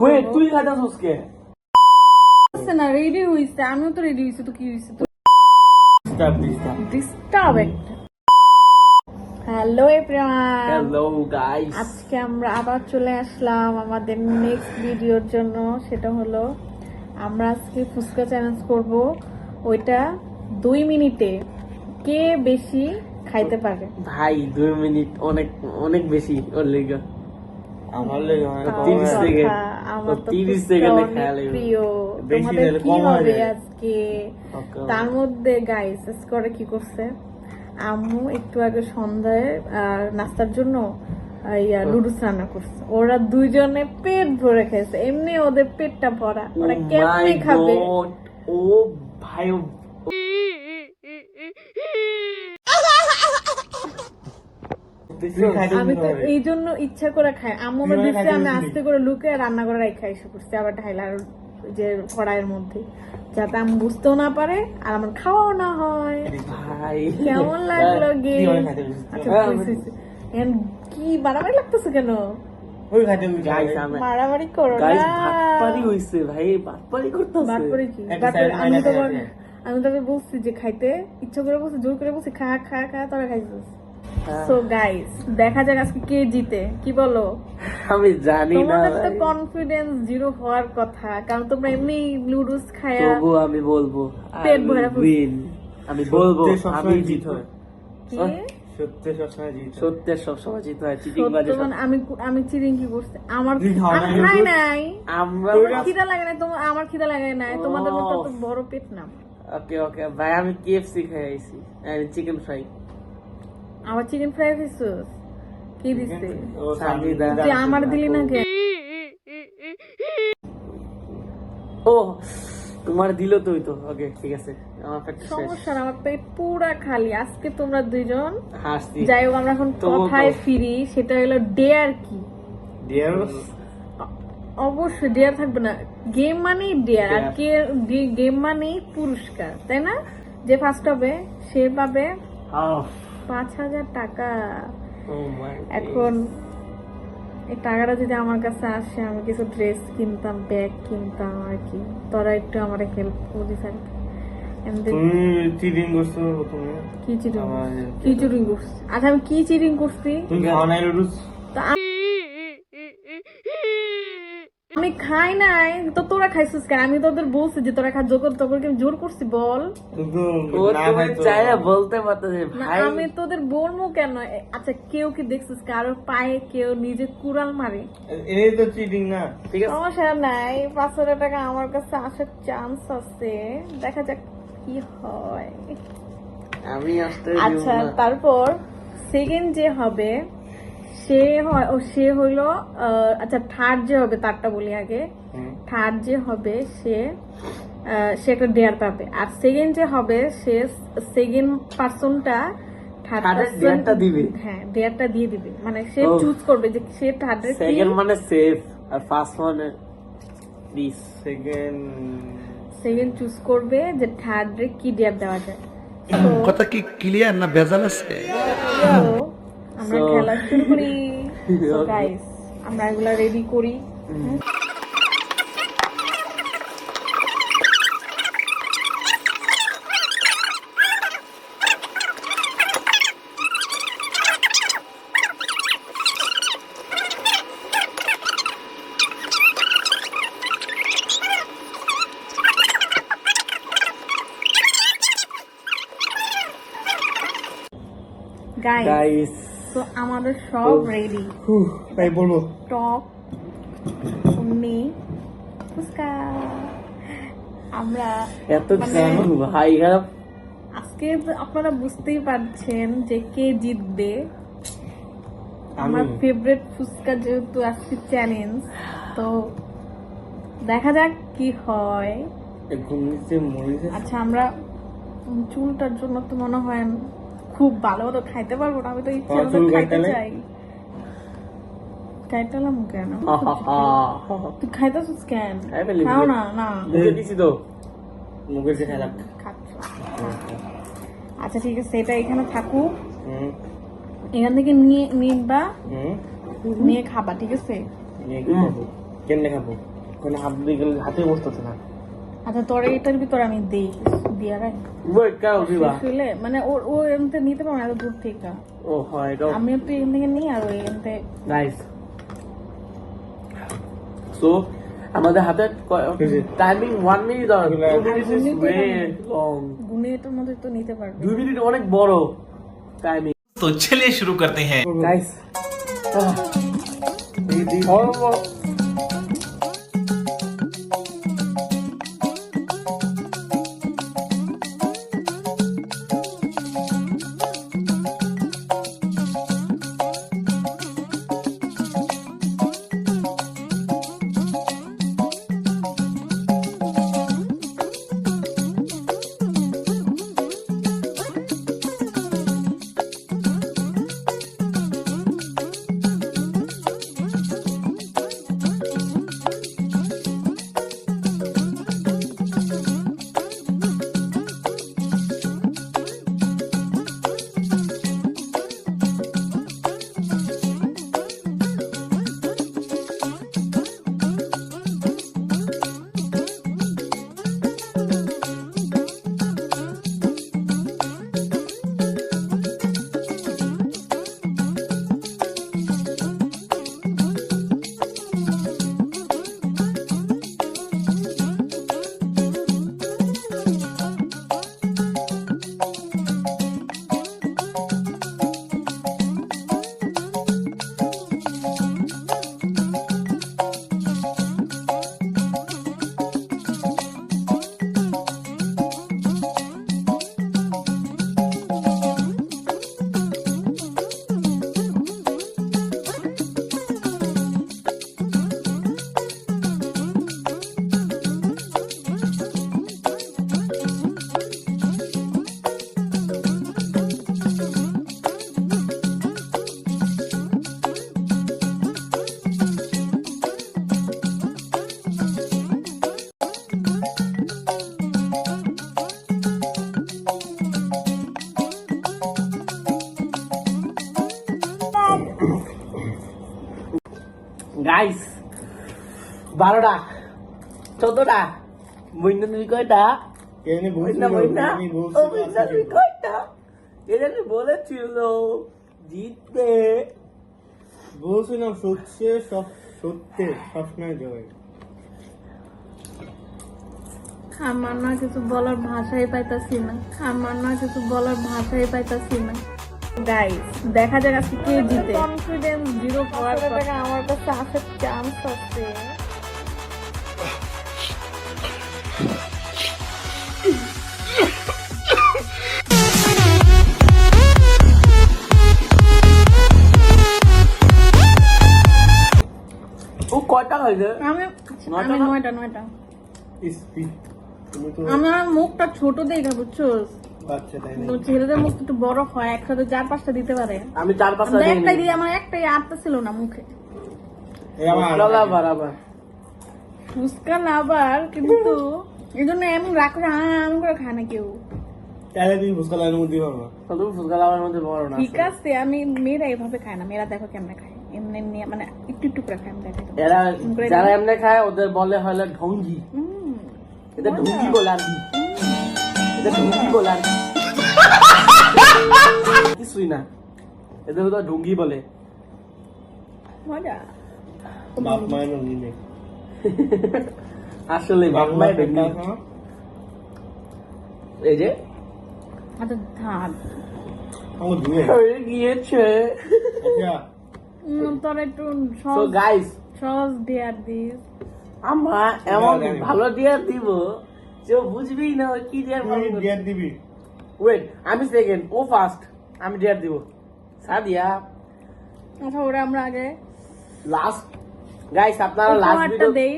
ওই তুই খাইতাছস কে? না রেডি হইছে, আমিও তো রেডি হইছি। তো কি হইছে? তো ডিস্টার্ব একটা। হ্যালো এভরিওয়ান, হ্যালো গাইস, আজকে আমরা আবার চলে আসলাম আমাদের নেক্সট ভিডিওর জন্য। সেটা হলো আমরা আজকে ফুচকা চ্যালেঞ্জ করব। ওইটা 2 মিনিটে কে বেশি খাইতে পারে। ভাই 2 মিনিট অনেক অনেক বেশি ওর লেগে। আমার লেগে 30 সেকেন্ড, আমার তো 30 ফুচকা সেকেন্ডে অনেক খেয়াল প্রিয়। বেশি তোমাদের হলে কি কম হয়ে হবে যায়। আজকে? Okay. তার মধ্যে গাইস করে কি করছে, আম্মু একটু আগে সন্ধ্যায় নাস্তার জন্য লুডুস রান্না করছে। ওরা দুইজনে পেট ভরে খেয়েছে, এমনি ওদের পেটটা ভরা, ওরা Oh কেমনে my খাবে? God! ও ভাই আমি তো এই জন্য ইচ্ছা করে খাই। আম্মু আমার কিভাবে দিচ্ছে, খাইতে আমি বলছিলি? আস্তে করে লুকে রান্না করে রাখা এসে করছি, আবার ঢাইলার যে কড়াইয়ের মধ্যে, যাতে আমি বুঝতেও না পারে আর আমার খাওয়াও না হয়। ভাই কেমন লাগলো গে? কিভাবে খাইতে বলছিস? আচ্ছা হইছে। এখন কি বাড়াবাড়ি লাগতেছে কেন? ওই খাইতে গাইস আমি মারামারি করো না। গাইস ভাতপারি হইছে ভাই, ভাতপারি করতেছে। বাটপারি কি? একটা বাটপারি- side আমি মাইনাস তোমার আছে। আমি তোকে বলছি যে খাইতে ইচ্ছা করে বলছি, জোর করে বলছি খা খা খা, তোরা খাইছিস। হ্যাঁ। সো গাইস দেখা যাক আজকে কে জিতে, কি বলো? আমি জানি না তোমাদের তো ভাই। কনফিডেন্স জিরো হওয়ার কথা, কারণ তোমরা এমনি লুডুস খায়া তবু আমি বলবো পেট ভরা উইন। আমি বলবো সত্যি সবসময় আমি জিত জিতবো। হয়। কি সত্যি সবসময় জিত হয়। সত্যের সবসময় জিত হয়, চিটিং বাজে সত্য মানে আমি চিটিং কি করছি? আমার তুই খাও নাই, আমি খাই লুডুস? নাই, আমরা আমার খিদা লাগে নাই, তোমার আমার খিদা লাগে নাই, তোমাদের মতো তো বড় পেট না। ওকে ওকে ভাই, আমি কেএফসি খাই আইছি, চিকেন ফ্রাই। আমার চিকেন ফ্রাই খাইছিস? কি দিছে? ও সামিদা। তুই আমার দিলি না কে? ও তোমার দিল তো, ওই তো ওকে ঠিক আছে, আমার পেট শেষ। সমস্যা না, আমার পেট পুরা খালি। আজকে তোমরা দুইজন হাসছি। যাই হোক, আমরা এখন তবুও তো। কথায় ফিরি। সেটা হলো ডেয়ার কি? ডিয়ার অবশ্যই ডেয়ার থাকবে না, গেম মানেই ডেয়ার, আর Dare। গেম মানেই পুরস্কার, তাই না? যে ফার্স্ট হবে সে পাবে 5,000 টাকা। Oh my এখন এই টাকাটা যদি আমার কাছে আসে, আমি কিছু ড্রেস কিনতাম, ব্যাগ কিনতাম আর কি। তোরা একটু আমার হেল্প করিস আর কি। এমনি তুমি চিটিং করছো তুমি। কি চিটিং আমার- কি চিটিং করছি? আচ্ছা আমি কি চিটিং করছি? তুমি খাও নাই লুডুস? তা আমি খাই নাই তো, তোরা খাইছিস কেন? আমি তোদের বলছি যে তোরা খা, তোদেরকে আমি জোর করছি বল? কিন্তু ও না তুমি খাইতো। চাইলে বলতে পারতেছে না, ভাই। আমি তোদের বলবো কেন? আচ্ছা কেউ কি দেখছিস কারোর পায়ে কেউ নিজে কুড়াল মারে? এই তো চিটিং না। ঠিক আছে, সমস্যা নাই, 5,000 টাকা আমার কাছে আসার চান্স আছে, দেখা যাক কি হয়। আমি আসতে দিব আচ্ছা না। তারপর সেকেন্ড যে হবে সে হইলো আচ্ছা থার্ড যে হবে তারটা বলি আগে। থার্ড যে হবে সে একটা ডেয়ার পাবে, আর সেকেন্ড যে হবে সে সেকেন্ড পার্সনটা থার্ড Third এর পার্সন, dare-টা দিবে? হ্যাঁ ডেয়ারটা দিয়ে দিবে, মানে সে ও। চুজ করবে যে সে থার্ড এর কি। সেকেন্ড মানে সেফ, আর ফার্স্ট মানে প্লিজ। সেকেন্ড চুজ করবে যে থার্ড রে কি ডেয়ার দেওয়া যায়। কথা কি ক্লিয়ার না ভেজাল আছে? So, আমরা So- খেলা শুরু করি। So Okay. guys, আমরা এগুলা রেডি করি। Guys, গাইস তো আমাদের সব রেডি। তাই বলবো। টক, উন্নি, ফুচকা। আমরা এত মানে- কেন ভাই? হ্যাঁ আজকে তো আপনারা বুঝতেই পারছেন যে কে জিতবে। আমার ফেভারিট ফুচকা যেহেতু আজকে চ্যালেঞ্জ, তো দেখা যাক কি হয়। ঘুমিয়েছে মরিছে। আচ্ছা আমরা চুলটার জন্য তো মনে হয় খুব ভালো মতো খাইতে পারবো না, আমি তো ইচ্ছা তোমার মতো চুল খাইতে কাটালে? চাই। কাইটালাম কেন? হা তুই খাইতেছিস কেন? খাই ফেলি। খাও না না বুঝে দিছি তো। মুখে যে খেলাম। খাচ্ছ। আচ্ছা ঠিক আছে, এটা এখানে থাকুক, এখান থেকে নিয়ে নিবা, নিয়ে খাবা, ঠিক আছে? কেমনে খাবো? ওখানে হাত দিয়ে গেলে হাতে বসতেছে না। আচ্ছা তোর এটার ভিতর আমি দিই দিয়া রাখ ওয়েট কেন দিবা? শুলে মানে ও এমতে নিতে পারবে না এত দূর থেকে। ও হয় এটা আমি একটু এখান থেকে নিই আর ওই এমতে নাইস। সো আমাদের হাতে টাইমিং 1 মিনিট আর 2 মিনিট ইজ ওয়ে লং। গুনে এটার মধ্যে তো নিতে পারবে। 2 মিনিট অনেক বড় টাইমিং। तो चलिए शुरू करते हैं। গাইস গাইস 12টা 14টা মইনা তুমি কয়টা? এখানে মইনা মইনা ও মইনা তুমি কয়টা? এরা বলেছিল জিততে। বলছিলাম সত্যি সব সত্যি সবসময় জয়। আমার না কিছু বলার ভাষাই পাইতাছি না, আমার না কিছু বলার ভাষাই পাইতাছি না। গাইস দেখা যাক আজকে কে জিতে। কনফিডেন্স 0 হওয়ার কথা আমার কাছে আসার চান্স আছে। ও কয়টা হয়েছে? আমি আমি নয়টা স্পিড তুমি তো আমার মুখটা ছোট দেখে বুঝছো, বাচ্চা তাই না? তো ছেলেদের মুখ একটু বড় হয়, একসাথে 4-5টা দিতে পারে। আমি 4-5টা আমরা দিই। একটাই দিয়ে আমার একটাই আটটা ছিল না মুখে। এই আমার বরাবর ফুচকা লাভার কিন্তু এই জন্য এমন রাগ করে আম করে খায় না কেউ। তাহলে তুমি ফুচকা লাইনের মধ্যে পারবা। তুমি ফুচকা লাভার মধ্যে বড় না। ঠিক আছে আমি মেয়েরা এভাবে খায় না, মেয়েরা দেখো কেমনে খায়, এমনি এমনি মানে একটু একটু করে খায়। আমি দেখাই তোমাকে। এরা যারা এমনি খায় ওদের বলে হলো ঢঙ্গি। এটা ঢঙ্গি বলে আর কি? এটা ঢঙ্গি বলে আর কি? কিছুই না, এদের তো ঢঙ্গি বলে। মজা। বাপ মায়ের নিলে আসলে বাপ মায়ের ঢঙ্গি। এই যে আচ্ছা ধান আমার ধুয়ে হয়ে গিয়েছে। আচ্ছা তোর একটু সো সহজ গাইস সহজ দেয়ার দিস। আমরা এমন ভালো ডিয়ার দিব যে ও বুঝবেই না কি ডিয়ার তুই ডিয়ার দিবি। ওয়েট আমি সেকেন্ড, ও ফার্স্ট, আমি ডিয়ার দিব। সাদিয়া আচ্ছা ওরা আমরা আগে লাস্ট। গাইস আপনারা লাস্ট উপহারটা ভিডিও দেই।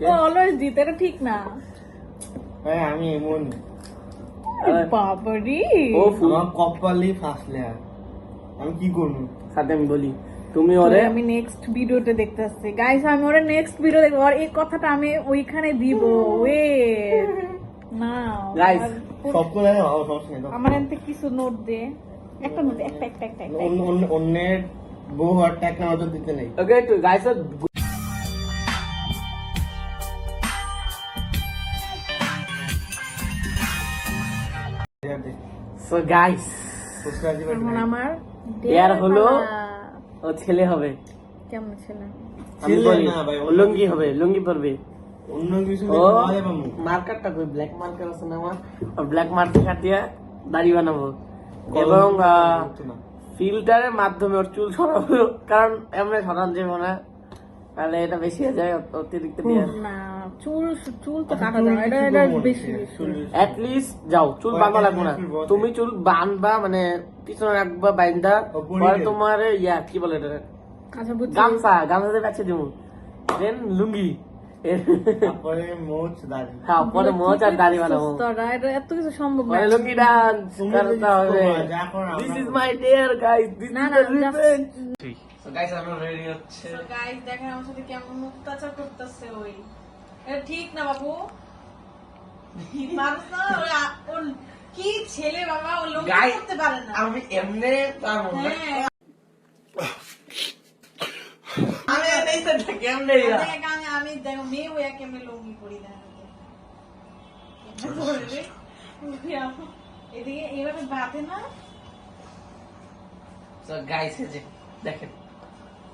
ও অলওয়েজ জিতে, এটা ঠিক না। হ্যাঁ আমি এমন বাবারি ও ফুল আমার কপালই ফাঁসলে আর আমি কি করবো? সাথে আমি বলি তুমি ওরে আমি নেক্সট ভিডিওতে দেখতে আসছি গাইস, আমি ওরে নেক্সট ভিডিও দেখবো আর এই কথাটা আমি ওইখানে দিব। ওয়ে না Guys, সব করে ভালো সমস্যা নেই তো। আমার এনতে কিছু নোট দে, একটা নোট একটা একটা একটা একটা। অন্যের বউ আর টাকা নজর দিতে নেই। ওকে তো গাইস সো গাইস এখন আমার দেয়ার হলো পালা। ও ছেলে হবে। কেমন ছেলে? আমি ছেলে বলি, না ভাই, ও লুঙ্গি হবে, লুঙ্গি পরবে। অন্য কিছু ও হয় বাবু। মার্কারটা কই, ব্ল্যাক মার্কার আছে না আমার, ব্ল্যাক মার্কার কাটিয়ে দাড়ি বানাবো এবং ফিল্টারের মাধ্যমে ওর চুল সরাবো, কারণ এমনি সরান যাবো না, তাহলে এটা বেশি হয়ে যায় অতিরিক্ত দিয়ে। না, চুল চুল তো কাটা যায় না, এটা বেশি অ্যাট লিস্ট যাও চুল বাঁধা লাগবে না, তুমি চুল বাঁধবা মানে পিছনে রাখবা বাইন্দা, পরে তোমার ইয়া কি বলে এটা, আচ্ছা বুঝছি। গামছা গামছাতে বেঁচে দিব, দেন লুঙ্গি, তারপরে মোচ দাড়ি। হ্যাঁ পরে মোচ আর দাড়ি বানাবো, সুস্থরা, এটা এত কিছু সম্ভব না। পরে লুঙ্গি ডান্স করতে হবে। This is my dear guys, this না, ইজ না, দ্য রিভেঞ্জ। সো গাইস আমরা রেডি হচ্ছে। গাইস দেখেন আমার সাথে কেমন অত্যাচার করতেছে ওই, এটা ঠিক না বাবু, মানুষ না ওর কি ছেলে বাবা, ও লোক Guys, করতে পারে না। আমি এমনি পারবো না। হ্যাঁ, আমি এই তো কেমনে ইয়া দেখ, আমি দেখো মেয়ে হয়ে কেমনে লুঙ্গি পরি না, এদিকে এভাবে বাঁধে না, সো গাইস এই যে দেখেন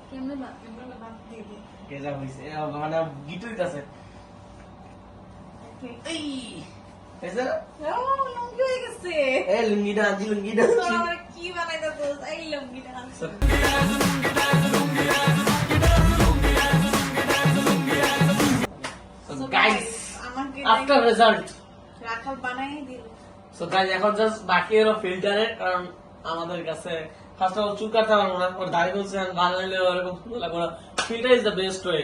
কেমনে বাঁধতে দিয়ে কেজা হইছে, মানে গিটু দিতেছে এই এসে ও লুঙ্গি হয়ে গেছে। এ লুঙ্গি ডান্স, লুঙ্গি ডান্স। তোর আমার কি বানাইতে দোস, এই লুঙ্গিটা আনছে। সো গাইস আমাকে আফটার রেজাল্ট, রাখাল বানাই দিল। সো গাইস এখন জাস্ট বাকি হলো ফিল্টারের, কারণ আমাদের কাছে ফার্স্ট অফ অল চুল কাটতে পারবো না, ওর দাড়ি বলছে বানাইলে ওরকম সুন্দর লাগবে না, filter is the best way.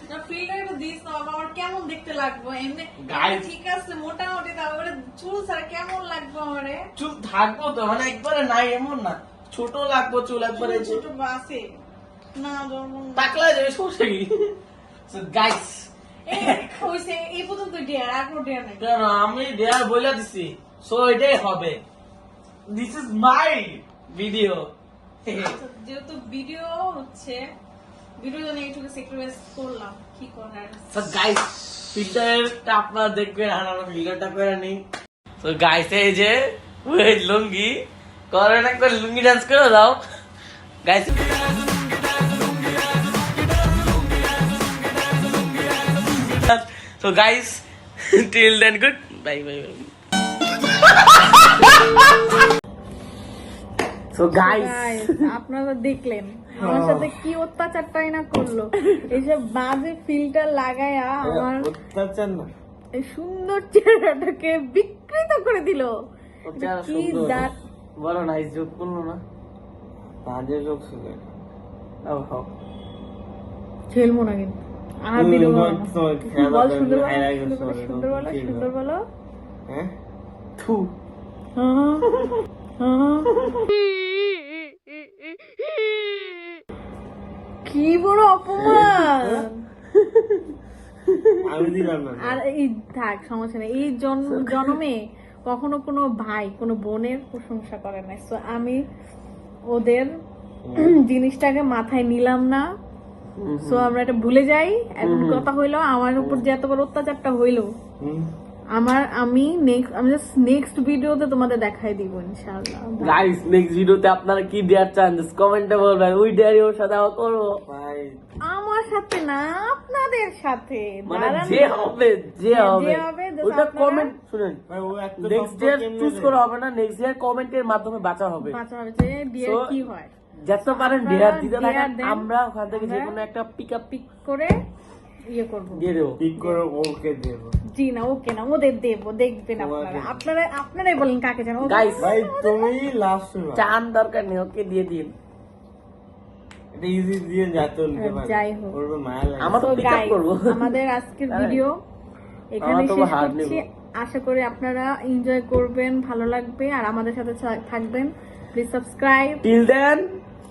না ফিল্টার তো দিস না বাবা, আমার কেমন দেখতে লাগবে এমনি? Guys. ঠিক আছে মোটামুটি, তারপরে চুল ছাড়া কেমন লাগবে আমারে? চুল থাকবো তো, মানে একবারে নাই এমন না, ছোট লাগবো চুল একবারে, ছোট বাসে না জন্ম টাকলা যাবে সমস্যা কি। সো গাইস এই হইছে এই পর্যন্ত ডিয়ার, আর কোনো ডিয়ার নাই। কেন আমি দেয়ার বইলা দিছি, সো এটাই হবে, দিস ইজ মাই ভিডিও। আচ্ছা, যেহেতু ভিডিও হচ্ছে, ভিডিও জন্য একটু স্যাক্রিফাইস করলাম, কি করার। সো গাইস ফিল্টারটা আপনারা দেখবেন, আর আমরা ফিল্টারটা করে নিই। সো গাইস এই যে ওই লুঙ্গি করেন, একবার লুঙ্গি ডান্স করে দাও guys. So guys, till then good. Bye bye bye. So guys, আপনারা দেখলেন আমার সাথে কি অত্যাচারটাই না করলো, এইসব বাজে ফিল্টার লাগায়া আমার অত্যাচার না, এই সুন্দর চেহারাটাকে বিকৃত করে দিল। ওটা কি সুন্দর দাঁত, বলো নাইস জোক করলো না, বাজে লোক ছিল। ও খেলবো না কিন্তু আর ভিডিও বল, সুন্দর বলো, সুন্দর বলো, সুন্দর বলো। হ্যাঁ থু কি বড় অপমান। আমি দিলাম না। আর এই থাক, সমস্যা নেই, এই জন্মে কখনো কোনো ভাই কোনো বোনের প্রশংসা করে না, তো আমি ওদের জিনিসটাকে মাথায় নিলাম না, সো আমরা এটা ভুলে যাই। এখন কথা হইলো আমার উপর যে এত বড় অত্যাচারটা হইলো, আমি জাস্ট নেক্সট ভিডিওতে তোমাদের দেখাই দিব ইনশাআল্লাহ। গাইস নেক্সট ভিডিওতে আপনারা কি দেয়ার চান কমেন্টে বলবেন, ওই ডেয়ারি ওর সাথে আবার করবো, ভাই আমার সাথে না আপনাদের সাথে, মানে দাঁড়ান যে না। হবে যে হবে just ওইটা আপনারা- কমেন্ট শুনেন, ভাই ও একটা নেক্সট ইয়ার চুজ করা হবে না, নেক্সট ইয়ার কমেন্টের মাধ্যমে বাঁচা হবে। বাঁচা হবে যে ডিয়ার So, কি হয়, যত পারেন আপনারা ডেয়ার দিতে dare থাকেন, দেন, আমরা ওখান থেকে যে আমরা কোনো একটা পিক আপ পিক করে ইয়ে করবো। দিয়ে দেবো। ঠিক করে ওকে দেব। জি না, ওকে না, ওদের দেবো, দেখবেন আপনারা, আপনারাই বলেন কাকে চান। গাইস ভাই তুমি লাস্ট চান দরকার নেই, ওকে দিয়ে দিন। এটা ইজি দিয়ে যাতে নিতে পারে। যাই হোক। ওর মায়া লাগে। আমার তো তো পিক আপ গাইস করবো। আমাদের আজকের ভিডিও এখানে আমার তো শেষ হার করছি, নেব। আশা করি আপনারা এনজয় করবেন, ভালো লাগবে, আর আমাদের সাথে থাকবেন। Please subscribe, till then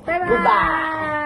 bye Goodbye. By.